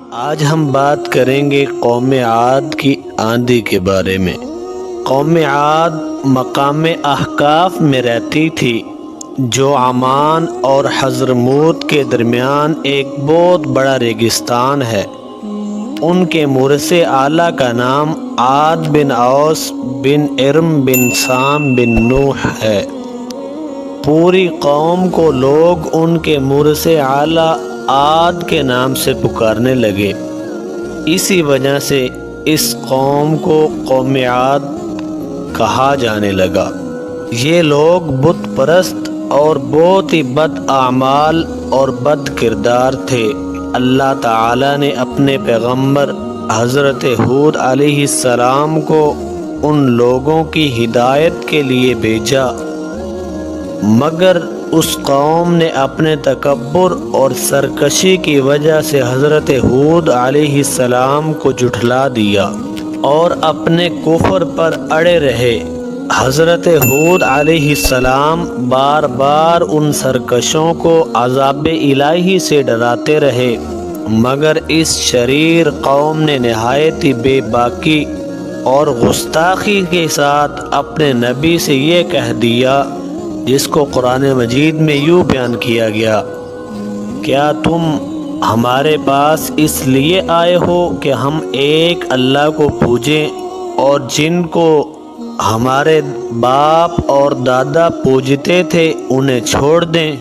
آج ہم بات کریں گے قوم عاد کی آندھی کے بارے میں۔ قوم عاد مقام احقاف میں رہتی تھی جو عمان اور حضرموت کے درمیان ایک بہت بڑا ریگستان ہے۔ ان کے مرث اعلیٰ کا نام عاد بن اوس بن ارم بن سام بن نوح ہے۔ پوری قوم کو لوگ ان کے مرث اعلیٰ عاد کے نام سے پکارنے لگے۔ اسی وجہ سے اس قوم کو قوم عاد کہا جانے لگا۔ یہ لوگ بت پرست اور بہت ہی بد اعمال اور بد کردار تھے۔ اللہ تعالی نے اپنے پیغمبر حضرت ہود علیہ السلام کو ان لوگوں کی ہدایت کے لیے بھیجا، مگر اس قوم نے اپنے تکبر اور سرکشی کی وجہ سے حضرت ہود علیہ السلام کو جھٹلا دیا اور اپنے کفر پر اڑے رہے۔ حضرت ہود علیہ السلام بار بار ان سرکشوں کو عذاب الہی سے ڈراتے رہے، مگر اس شریر قوم نے نہایت ہی بے باکی اور گستاخی کے ساتھ اپنے نبی سے یہ کہہ دیا، جس کو قرآن مجید میں یوں بیان کیا گیا: کیا تم ہمارے پاس اس لیے آئے ہو کہ ہم ایک اللہ کو پوجیں اور جن کو ہمارے باپ اور دادا پوجتے تھے انہیں چھوڑ دیں؟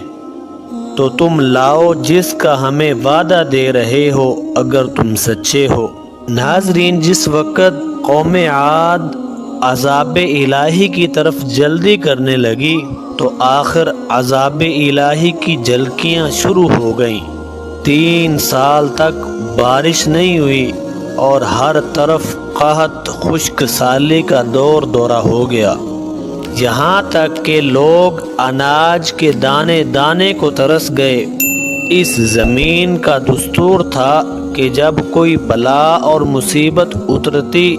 تو تم لاؤ جس کا ہمیں وعدہ دے رہے ہو اگر تم سچے ہو۔ ناظرین، جس وقت قوم عاد عذاب الہی کی طرف جلدی کرنے لگی تو آخر عذاب الہی کی جھلکیاں شروع ہو گئیں۔ 3 سال تک بارش نہیں ہوئی اور ہر طرف قحط خشک سالی کا دورہ ہو گیا، یہاں تک کہ لوگ اناج کے دانے دانے کو ترس گئے۔ اس زمین کا دستور تھا کہ جب کوئی بلا اور مصیبت اترتی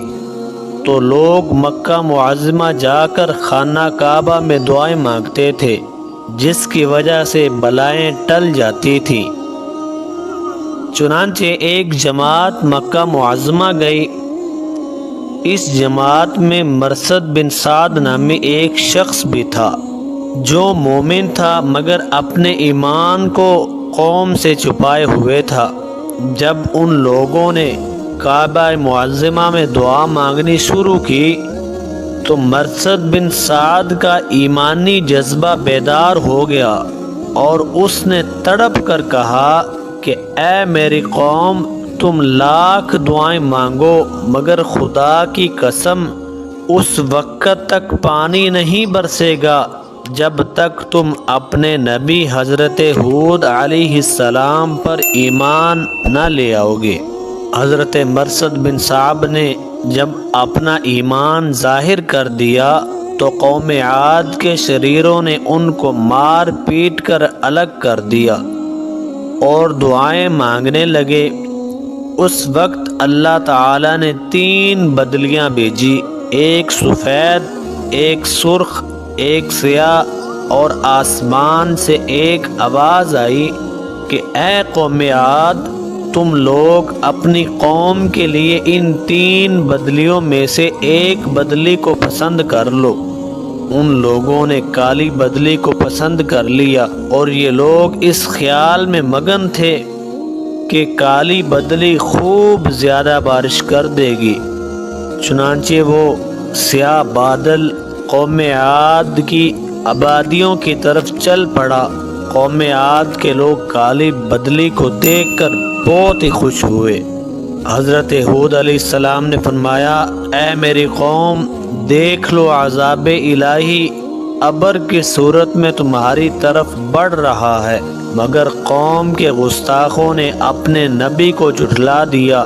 تو لوگ مکہ معظمہ جا کر خانہ کعبہ میں دعائیں مانگتے تھے، جس کی وجہ سے بلائیں ٹل جاتی تھیں۔ چنانچہ ایک جماعت مکہ معظمہ گئی۔ اس جماعت میں مرثد بن سعد نامی ایک شخص بھی تھا جو مومن تھا، مگر اپنے ایمان کو قوم سے چھپائے ہوئے تھا۔ جب ان لوگوں نے کعبہ معظمہ میں دعا مانگنی شروع کی تو مرثد بن سعد کا ایمانی جذبہ بیدار ہو گیا اور اس نے تڑپ کر کہا کہ اے میری قوم، تم لاکھ دعائیں مانگو مگر خدا کی قسم اس وقت تک پانی نہیں برسے گا جب تک تم اپنے نبی حضرت ہود علیہ السلام پر ایمان نہ لے آؤ گے۔ حضرت مرثد بن سعد نے جب اپنا ایمان ظاہر کر دیا تو قوم عاد کے شریروں نے ان کو مار پیٹ کر الگ کر دیا اور دعائیں مانگنے لگے۔ اس وقت اللہ تعالی نے 3 بدلیاں بھیجی، ایک سفید، ایک سرخ، ایک سیاہ، اور آسمان سے ایک آواز آئی کہ اے قوم عاد، تم لوگ اپنی قوم کے لیے ان 3 بدلیوں میں سے ایک بدلی کو پسند کر لو۔ ان لوگوں نے کالی بدلی کو پسند کر لیا اور یہ لوگ اس خیال میں مگن تھے کہ کالی بدلی خوب زیادہ بارش کر دے گی۔ چنانچہ وہ سیاہ بادل قوم عاد کی آبادیوں کی طرف چل پڑا۔ قوم عاد کے لوگ کالی بدلی کو دیکھ کر بہت ہی خوش ہوئے۔ حضرت ہود علیہ السلام نے فرمایا، اے میری قوم، دیکھ لو عذاب الہی ابر کی صورت میں تمہاری طرف بڑھ رہا ہے، مگر قوم کے گستاخوں نے اپنے نبی کو جھٹلا دیا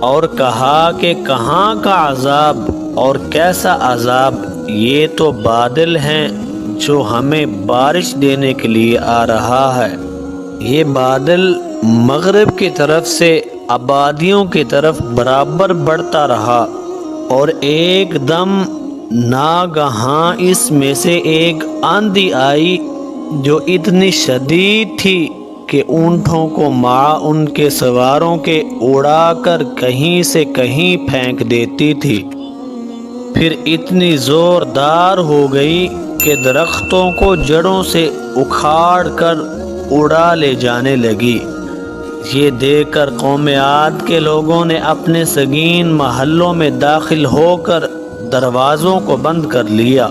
اور کہا کہ کہاں کا عذاب اور کیسا عذاب، یہ تو بادل ہیں جو ہمیں بارش دینے کے لیے آ رہا ہے۔ یہ بادل مغرب کی طرف سے آبادیوں کی طرف برابر بڑھتا رہا اور ایک دم ناگہاں اس میں سے ایک آندھی آئی جو اتنی شدید تھی کہ اونٹوں کو ماں ان کے سواروں کے اڑا کر کہیں سے کہیں پھینک دیتی تھی، پھر اتنی زوردار ہو گئی کہ درختوں کو جڑوں سے اکھاڑ کر اڑا لے جانے لگی۔ یہ دیکھ کر قوم عاد کے لوگوں نے اپنے سگین محلوں میں داخل ہو کر دروازوں کو بند کر لیا،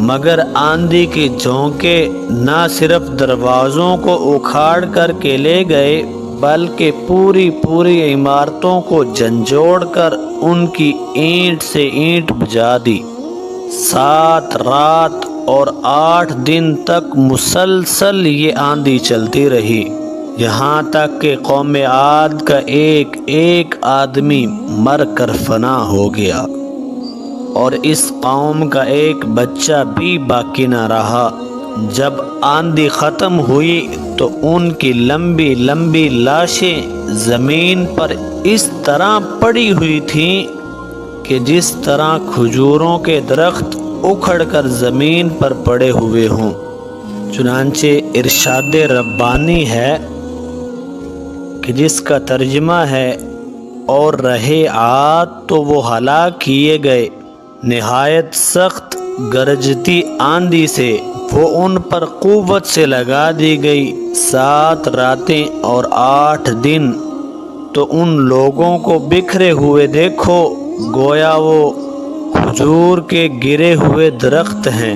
مگر آندھی کے جھونکے نہ صرف دروازوں کو اکھاڑ کر کے لے گئے بلکہ پوری عمارتوں کو جھنجھوڑ کر ان کی اینٹ سے اینٹ بجا دی۔ 7 رات اور 8 دن تک مسلسل یہ آندھی چلتی رہی، یہاں تک کہ قوم عاد کا ایک ایک آدمی مر کر فنا ہو گیا، اور اس قوم کا ایک بچہ بھی باقی نہ رہا۔ جب آندھی ختم ہوئی تو ان کی لمبی لمبی لاشیں زمین پر اس طرح پڑی ہوئی تھیں کہ جس طرح کھجوروں کے درخت اکھڑ کر زمین پر پڑے ہوئے ہوں۔ چنانچہ ارشاد ربانی ہے کہ جس کا ترجمہ ہے اور رہے عاد تو وہ ہلاک کیے گئے، نہایت سخت گرجتی آندھی سے وہ ان پر قوت سے لگا دی گئی۔ 7 راتیں اور 8 دن تو ان لوگوں کو بکھرے ہوئے دیکھو گویا وہ کھجور کے گرے ہوئے درخت ہیں،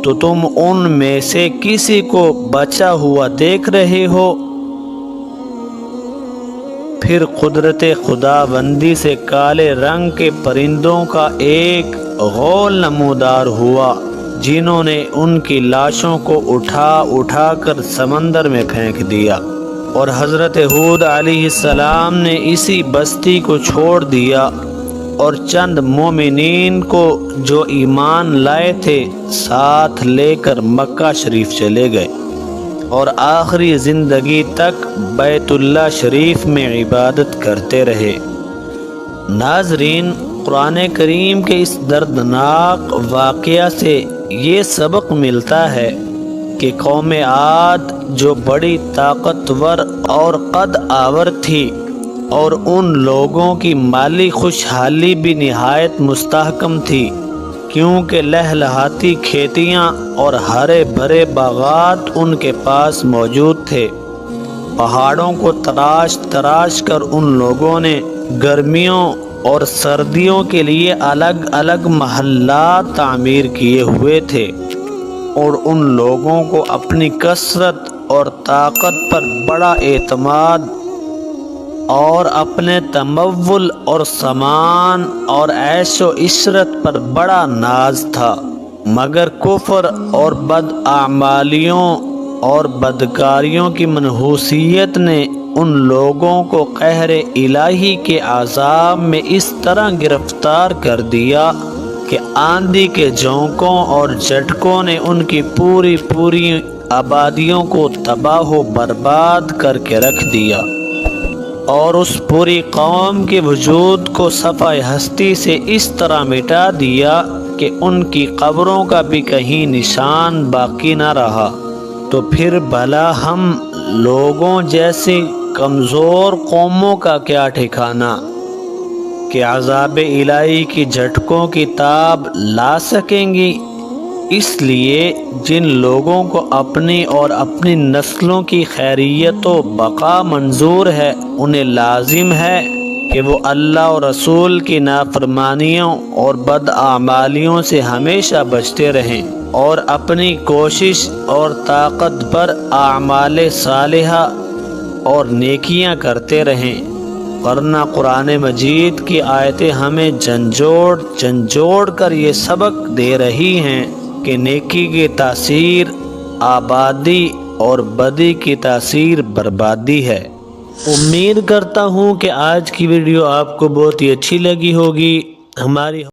تو تم ان میں سے کسی کو بچا ہوا دیکھ رہے ہو؟ پھر قدرت خداوندی سے کالے رنگ کے پرندوں کا ایک غول نمودار ہوا، جنہوں نے ان کی لاشوں کو اٹھا کر سمندر میں پھینک دیا، اور حضرت ہود علیہ السلام نے اسی بستی کو چھوڑ دیا اور چند مومنین کو جو ایمان لائے تھے ساتھ لے کر مکہ شریف چلے گئے، اور آخری زندگی تک بیت اللہ شریف میں عبادت کرتے رہے۔ ناظرین، قرآن کریم کے اس دردناک واقعہ سے یہ سبق ملتا ہے کہ قوم عاد جو بڑی طاقتور اور قد آور تھی، اور ان لوگوں کی مالی خوشحالی بھی نہایت مستحکم تھی، کیونکہ لہلہاتی کھیتیاں اور ہرے بھرے باغات ان کے پاس موجود تھے۔ پہاڑوں کو تراش کر ان لوگوں نے گرمیوں اور سردیوں کے لیے الگ الگ محلات تعمیر کیے ہوئے تھے، اور ان لوگوں کو اپنی کثرت اور طاقت پر بڑا اعتماد اور اپنے تمول اور سامان اور عیش و عشرت پر بڑا ناز تھا، مگر کفر اور بداعمالیوں اور بدکاریوں کی منحوسیت نے ان لوگوں کو قہر الہی کے عذاب میں اس طرح گرفتار کر دیا کہ آندھی کے جھونکوں اور جھٹکوں نے ان کی پوری آبادیوں کو تباہ و برباد کر کے رکھ دیا، اور اس پوری قوم کے وجود کو صفحہ ہستی سے اس طرح مٹا دیا کہ ان کی قبروں کا بھی کہیں نشان باقی نہ رہا۔ تو پھر بھلا ہم لوگوں جیسے کمزور قوموں کا کیا ٹھکانہ کہ عذاب الہی کی جھٹکوں کی تاب لا سکیں گی؟ اس لیے جن لوگوں کو اپنی اور اپنی نسلوں کی خیریت و بقا منظور ہے، انہیں لازم ہے کہ وہ اللہ اور رسول کی نافرمانیوں اور بداعمالیوں سے ہمیشہ بچتے رہیں، اور اپنی کوشش اور طاقت پر اعمال صالحہ اور نیکیاں کرتے رہیں، ورنہ قرآن مجید کی آیتیں ہمیں جھنجھوڑ کر یہ سبق دے رہی ہیں کہ نیکی کی تاثیر آبادی اور بدی کی تاثیر بربادی ہے۔ امید کرتا ہوں کہ آج کی ویڈیو آپ کو بہت ہی اچھی لگی ہوگی۔ ہماری